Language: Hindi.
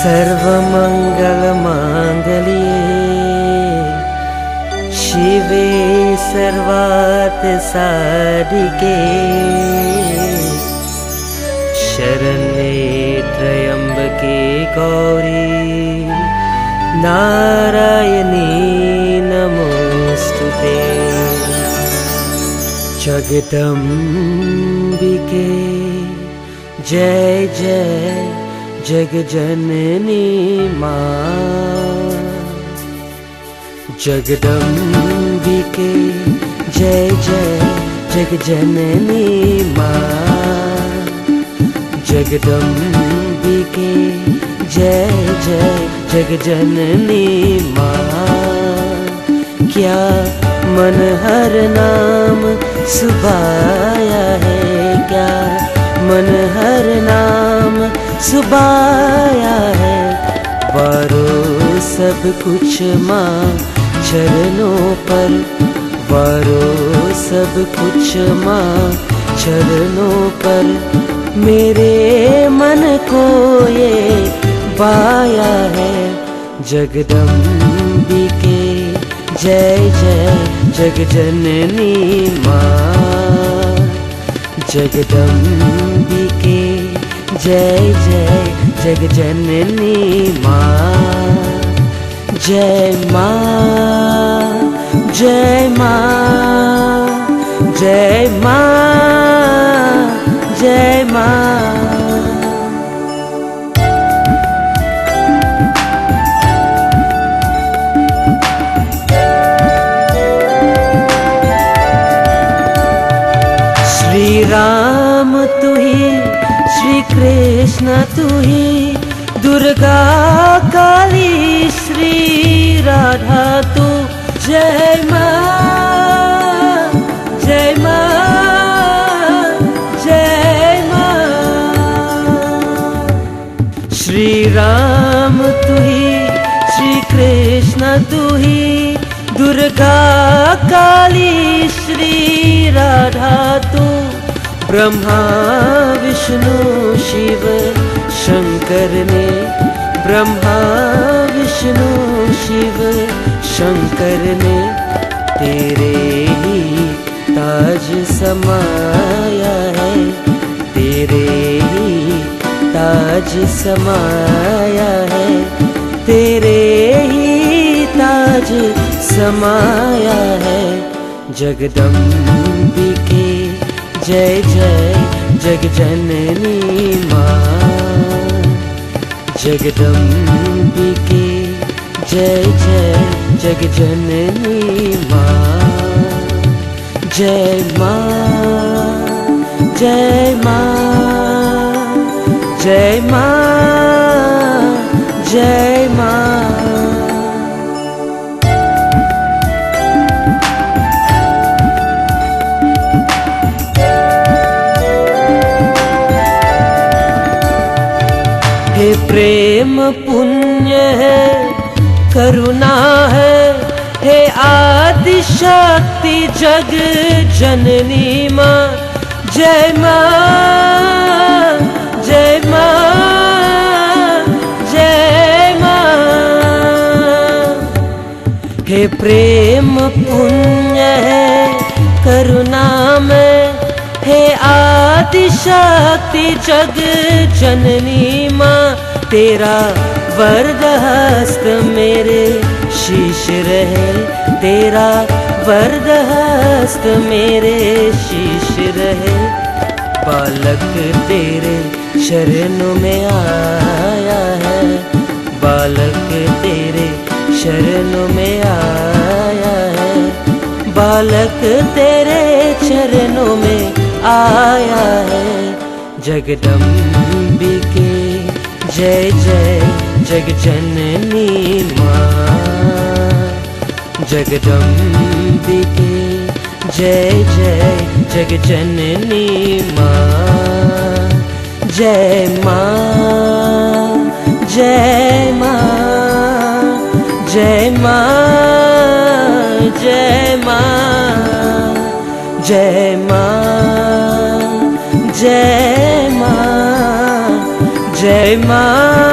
सर्वमङ्गलमाङ्गल्ये शिवे सर्वार्थसाधिके शरण्ये त्र्यम्बके गौरी नारायणी नमोस्तुते। जगदम्बिके जय जय जगजननी माँ। जगदम्बिके जय जय जगजननी माँ। जगदम्बिके जय जय जगजननी माँ। क्या मन हर नाम सुभाया है, क्या मन हर नाम सुबाया है। वारो सब कुछ माँ चरणों पर, वारो सब कुछ माँ चरणों पर। मेरे मन को ये पाया है। जगदम्बिके जय जय जगजननी माँ। जगदम्बिके जय जय जगजननी माँ। जय माँ जय माँ जय माँ जय माँ। श्री राम तू ही, श्री कृष्ण तू ही, दुर्गा काली श्री राधा तू। जय माँ जय माँ जय माँ। श्री राम तू ही, श्री कृष्ण तू ही, दुर्गा काली श्री राधा तू। ब्रह्मा विष्णु शिव शंकर ने, ब्रह्मा विष्णु शिव शंकर ने तेरे ही ताज समाया है, तेरे ही ताज समाया है, तेरे ही ताज समाया है। जगदम्बिके जय जय जगजननी माँ। जगदम्बिके जय जय जगजननी माँ। जय माँ जय माँ जय माँ जय माँ। हे प्रेम पुण्य है, करुणा है, हे आदि शक्ति जग जननी माँ। जय माँ जय माँ जय माँ। हे प्रेम पुण्य है, करुणा में, हे आदि शक्ति जग जननी माँ। तेरा वरद हस्त मेरे शीश रहे, तेरा वरद हस्त मेरे शीश रहे। बालक तेरे शरणों में आया है, बालक तेरे शरणों में आया है, बालक तेरे चरणों में आया है। जगदम्बिके जय जय जगजननी माँ। जगदम्बिके जय जय जगजननी माँ। जय माँ जय माँ जय माँ जय माँ जय माँ जय माँ जय माँ।